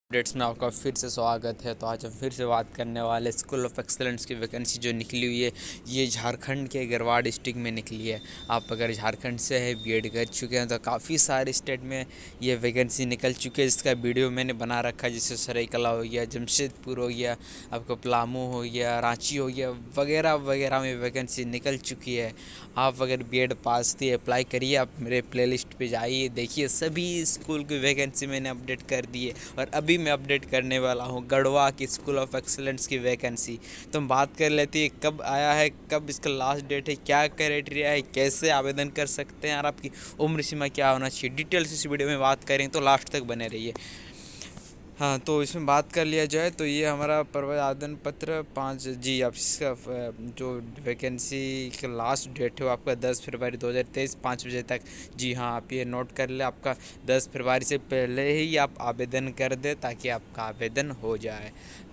Updates में आपका फिर से स्वागत है। तो आज हम फिर से बात करने वाले स्कूल ऑफ एक्सलेंस की वैकेंसी जो निकली हुई है। ये झारखंड के गढ़वा डिस्ट्रिक्ट में निकली है। आप अगर झारखंड से है बीएड कर चुके हैं तो काफ़ी सारे स्टेट में ये वैकेंसी निकल चुकी है। इसका वीडियो मैंने बना रखा है, जैसे सरायकला हो गया, जमशेदपुर हो गया, आपको पलामू हो गया, रांची हो गया, वगैरह वगैरह में वैकेंसी निकल चुकी है। आप अगर बीएड पास थी अप्लाई करिए, आप मेरे प्लेलिस्ट पे जाइए, देखिए सभी स्कूल की वैकेंसी मैंने अपडेट कर दी है। और अभी मैं अपडेट करने वाला हूँ गढ़वा की स्कूल ऑफ एक्सीलेंस की वैकेंसी। तो हम बात कर लेते हैं कब आया है, कब इसका लास्ट डेट है, क्या क्राइटेरिया है, कैसे आवेदन कर सकते हैं और आपकी उम्र सीमा क्या होना चाहिए। डिटेल्स इस वीडियो में बात करें तो लास्ट तक बने रहिए। हाँ, तो इसमें बात कर लिया जाए तो ये हमारा प्रवेश आवेदन पत्र 5 जी। आप इसका जो वैकेंसी का लास्ट डेट है वो आपका 10 फरवरी 2023 5 बजे तक। जी हाँ, आप ये नोट कर ले, आपका 10 फरवरी से पहले ही आप आवेदन कर दें ताकि आपका आवेदन हो जाए।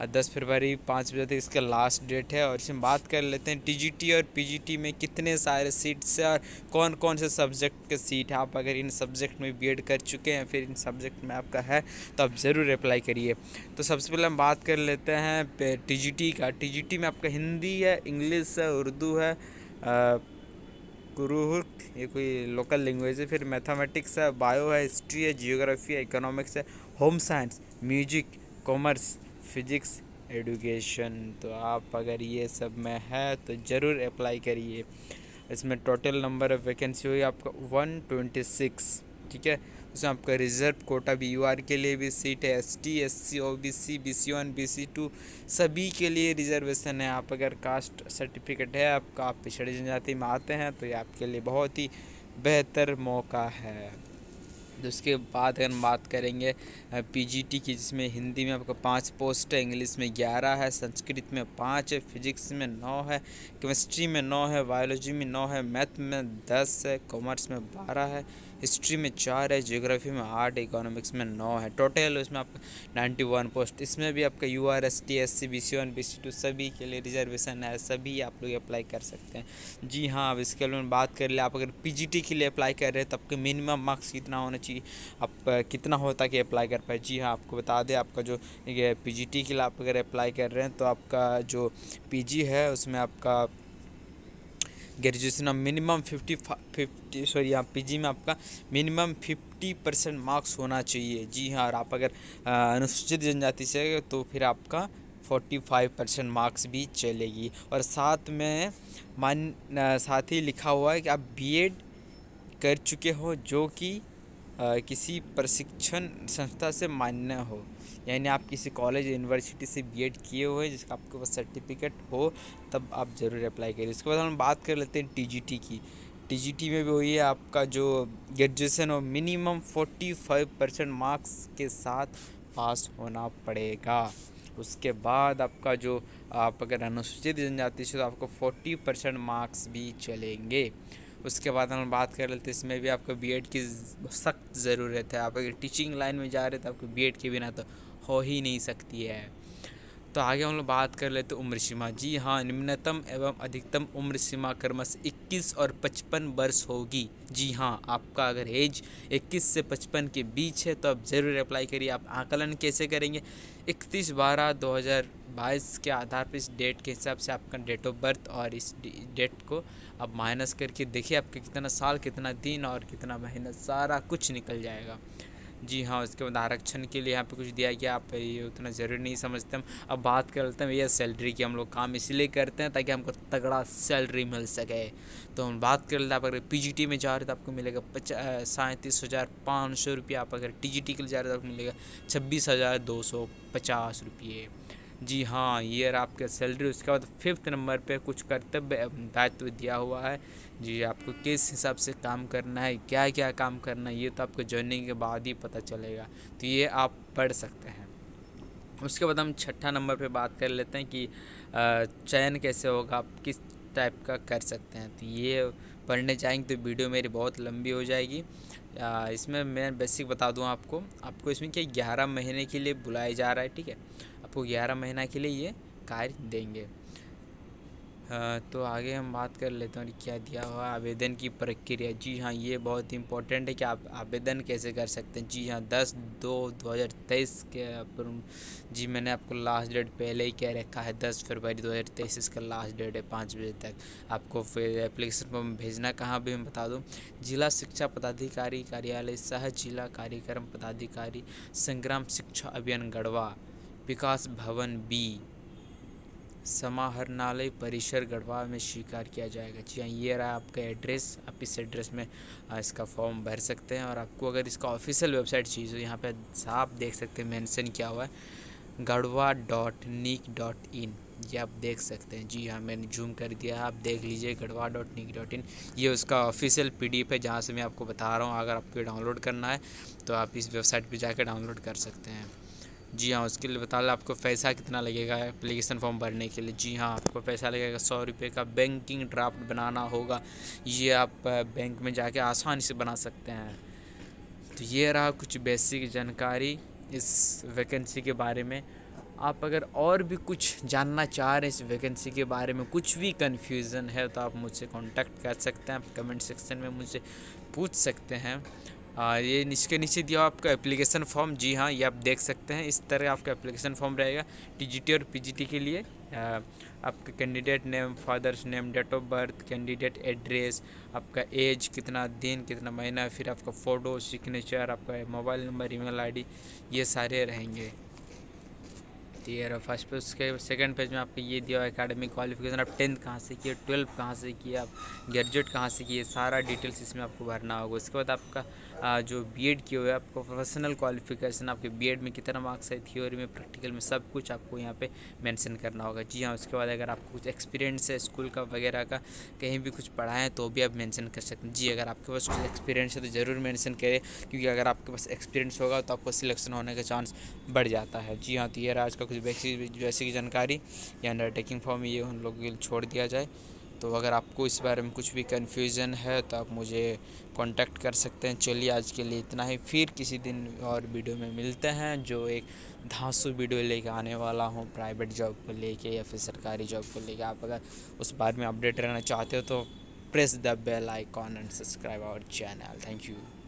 10 फरवरी 5 बजे तक इसका लास्ट डेट है। और इसमें बात कर लेते हैं टीजीटी और पीजीटी में कितने सारे सीट्स हैं और कौन कौन से सब्जेक्ट के सीट है। आप अगर इन सब्जेक्ट में बीएड कर चुके हैं, फिर इन सब्जेक्ट में आपका है, तो आप ज़रूर अप्लाई करिए। तो सबसे पहले हम बात कर लेते हैं टीजीटी का। टीजीटी में आपका हिंदी है, इंग्लिश है, उर्दू है, कुरुहुक ये कोई लोकल लैंग्वेज है, फिर मैथमेटिक्स है, बायो है, हिस्ट्री है, जियोग्राफी है, इकोनॉमिक्स है, home science, music, commerce, physics, education. तो आप अगर ये सब में है तो ज़रूर अप्लाई करिए। इसमें टोटल नंबर ऑफ़ वैकेंसी हुई आपका 126, ठीक है। उसमें आपका रिजर्व कोटा भी यूआर के लिए भी सीट है, एसटी, एससी, ओबीसी, बीसी1, बीसी2 सभी के लिए रिजर्वेशन है। आप अगर कास्ट सर्टिफिकेट है आपका, आप पिछड़ी जनजाति में आते हैं तो ये आपके लिए बहुत ही बेहतर मौका है। तो उसके बाद अगर हम बात करेंगे पीजीटी की, जिसमें हिंदी में आपका 5 पोस्ट है, इंग्लिश में 11 है, संस्कृत में 5 है, फिजिक्स में 9 है, केमिस्ट्री में 9 है, बायोलॉजी में 9 है, मैथ में 10 है, कॉमर्स में 12 है, हिस्ट्री में 4 है, ज्योग्राफी में 8 है, इकोनॉमिक्स में 9 है। टोटल उसमें आपका 91 पोस्ट। इसमें भी आपका यूआर, एसटी, एससी, बीसी1, बीसी2 सभी के लिए रिजर्वेशन है, सभी आप लोग अप्लाई कर सकते हैं। जी हाँ, अब इसके लिए बात कर ले, आप अगर पीजीटी के लिए अप्लाई कर रहे हैं तो आपके मिनिमम मार्क्स कितना होना चाहिए, आप कितना होता कि अप्लाई कर पाए। जी हाँ, आपको बता दें, आपका जो पीजीटी के लिए आप अगर अप्लाई कर रहे हैं तो आपका जो पीजी है उसमें आपका ग्रेजुएशन में मिनिमम 50 सॉरी, यहाँ पीजी में आपका मिनिमम 50% मार्क्स होना चाहिए। जी हाँ, और आप अगर अनुसूचित जनजाति से तो फिर आपका 45% मार्क्स भी चलेगी। और साथ में साथ ही लिखा हुआ है कि आप बीएड कर चुके हो जो कि किसी प्रशिक्षण संस्था से मान्य हो, यानी आप किसी कॉलेज यूनिवर्सिटी से बीएड किए हुए जिसका आपके पास सर्टिफिकेट हो, तब आप ज़रूर अप्लाई करिए। उसके बाद हम बात कर लेते हैं टीजीटी की। टीजीटी में भी वही है, आपका जो ग्रेजुएशन हो मिनिमम 45% मार्क्स के साथ पास होना पड़ेगा। उसके बाद आपका जो आप अगर अनुसूचित जनजाति से तो आपको 40% मार्क्स भी चलेंगे। उसके बाद हम बात कर लेते हैं, इसमें भी आपको बीएड की सख्त ज़रूरत है। आप अगर टीचिंग लाइन में जा रहे तो आपको बीएड के बिना तो हो ही नहीं सकती है। तो आगे हम लोग बात कर लेते उम्र सीमा। जी हाँ, निम्नतम एवं अधिकतम उम्र सीमा क्रमशः 21 और 55 वर्ष होगी। जी हाँ, आपका अगर एज 21 से 55 के बीच है तो आप ज़रूर अप्लाई करिए। आप आकलन कैसे करेंगे, 31/12/2022 के आधार पर इस डेट के हिसाब से आपका डेट ऑफ बर्थ और इस डेट को आप माइनस करके देखिए आपके कितना साल, कितना दिन और कितना महीना, सारा कुछ निकल जाएगा। जी हाँ, उसके बाद आरक्षण के लिए यहाँ पे कुछ दिया गया, आप ये उतना ज़रूरी नहीं समझते हम। अब बात करते हैं भैया सैलरी की। हम लोग काम इसलिए करते हैं ताकि हमको तगड़ा सैलरी मिल सके। तो हम बात कर लेते हैं, आप अगर पीजीटी में जा रहे हो तो आपको मिलेगा 37,500 रुपये। आप अगर टीजीटी के लिए जा रहे हो तो आपको मिलेगा 26,250 रुपये। जी हाँ, ये रहा आपका सैलरी। उसके बाद 5th नंबर पे कुछ कर्तव्य एवं दायित्व दिया हुआ है। जी, आपको किस हिसाब से काम करना है, क्या क्या काम करना है, ये तो आपको ज्वाइनिंग के बाद ही पता चलेगा। तो ये आप पढ़ सकते हैं। उसके बाद हम 6ठा नंबर पे बात कर लेते हैं कि चयन कैसे होगा, आप किस टाइप का कर सकते हैं। तो ये पढ़ने जाएंगे तो वीडियो मेरी बहुत लंबी हो जाएगी। इसमें मैं बेसिक बता दूं आपको इसमें क्या 11 महीने के लिए बुलाया जा रहा है, ठीक है। आपको 11 महीना के लिए ये कार्य देंगे। तो आगे हम बात कर लेते हैं क्या दिया हुआ आवेदन की प्रक्रिया। जी हाँ, ये बहुत इंपॉर्टेंट है कि आप आवेदन कैसे कर सकते हैं। जी हाँ, 10/2/2023 के जी मैंने आपको लास्ट डेट पहले ही कह रखा है, 10 फरवरी 2023 इसका लास्ट डेट है 5 बजे तक। आपको फिर एप्लीकेशन फॉर्म भेजना कहाँ भी मैं बता दूँ, जिला शिक्षा पदाधिकारी कार्यालय, सह जिला कार्यक्रम पदाधिकारी, संग्राम शिक्षा अभियान गढ़वा, विकास भवन बी, समाहरणालय परिसर गढ़वा में स्वीकार किया जाएगा। जी हाँ, ये रहा आपका एड्रेस। आप इस एड्रेस में इसका फॉर्म भर सकते हैं। और आपको अगर इसका ऑफिशियल वेबसाइट चाहिए तो यहाँ पे साफ देख सकते हैं मेंशन किया हुआ है, garhwa.nic.in, ये आप देख सकते हैं। जी हाँ, मैंने जूम कर दिया है, आप देख लीजिए garhwa.nic.in। ये उसका ऑफिशियल PDF है जहाँ से मैं आपको बता रहा हूँ। अगर आपको डाउनलोड करना है तो आप इस वेबसाइट पर जाकर डाउनलोड कर सकते हैं। जी हाँ, उसके लिए बता दें आपको पैसा कितना लगेगा एप्लीकेशन फॉर्म भरने के लिए। जी हाँ, आपको पैसा लगेगा 100 रुपये का। बैंकिंग ड्राफ्ट बनाना होगा, ये आप बैंक में जाके आसानी से बना सकते हैं। तो ये रहा कुछ बेसिक जानकारी इस वैकेंसी के बारे में। आप अगर और भी कुछ जानना चाह रहे हैं इस वैकेंसी के बारे में, कुछ भी कन्फ्यूज़न है तो आप मुझसे कांटेक्ट कर सकते हैं। आप कमेंट सेक्शन में मुझसे पूछ सकते हैं। ये इसके नीचे दिया आपका एप्लीकेशन फॉर्म। जी हाँ, ये आप देख सकते हैं, इस तरह आपका एप्लीकेशन फॉर्म रहेगा TGT और PGT के लिए। आपका candidate name, father's name, date of birth, candidate address, आपका एज कितना, दिन कितना, महीना, फिर आपका फ़ोटो, सिग्नेचर, आपका मोबाइल नंबर, ईमेल आईडी, ये सारे रहेंगे। तो ये रहा फर्स्ट पेज। उसके सेकंड पेज में आपको ये दिया हुआ एकेडमिक क्वालिफिकेशन, आप 10th कहाँ से किए, 12th कहाँ से किए, आप ग्रेजुएट कहाँ से किए, सारा डिटेल्स इसमें आपको भरना होगा। उसके बाद आपका जो B.Ed किए हुए आपको प्रोफेशनल क्वालिफिकेशन, आपके B.Ed में कितना मार्क्स है, थ्योरी में, प्रैक्टिकल में, सब कुछ आपको यहाँ पे मेंशन करना होगा। जी हाँ, उसके बाद अगर आपको कुछ एक्सपीरियंस है स्कूल का वगैरह का, कहीं भी कुछ पढ़ा है तो भी आप मेंशन कर सकते हैं। जी, अगर आपके पास कुछ एक्सपीरियंस है तो ज़रूर मेंशन करें, क्योंकि अगर आपके पास एक्सपीरियंस होगा तो आपको सिलेक्शन होने का चांस बढ़ जाता है। जी हाँ, तो ये आज का कुछ बेसिक जानकारी। ये अंडरटेकिंग फॉर्म ये उन लोगों के लिए छोड़ दिया जाए। तो अगर आपको इस बारे में कुछ भी कन्फ्यूज़न है तो आप मुझे कांटेक्ट कर सकते हैं। चलिए, आज के लिए इतना ही, फिर किसी दिन और वीडियो में मिलते हैं, जो एक धांसू वीडियो लेके आने वाला हूँ प्राइवेट जॉब को लेके या फिर सरकारी जॉब को लेके। आप अगर उस बारे में अपडेट रहना चाहते हो तो press the bell icon and subscribe our channel. Thank you.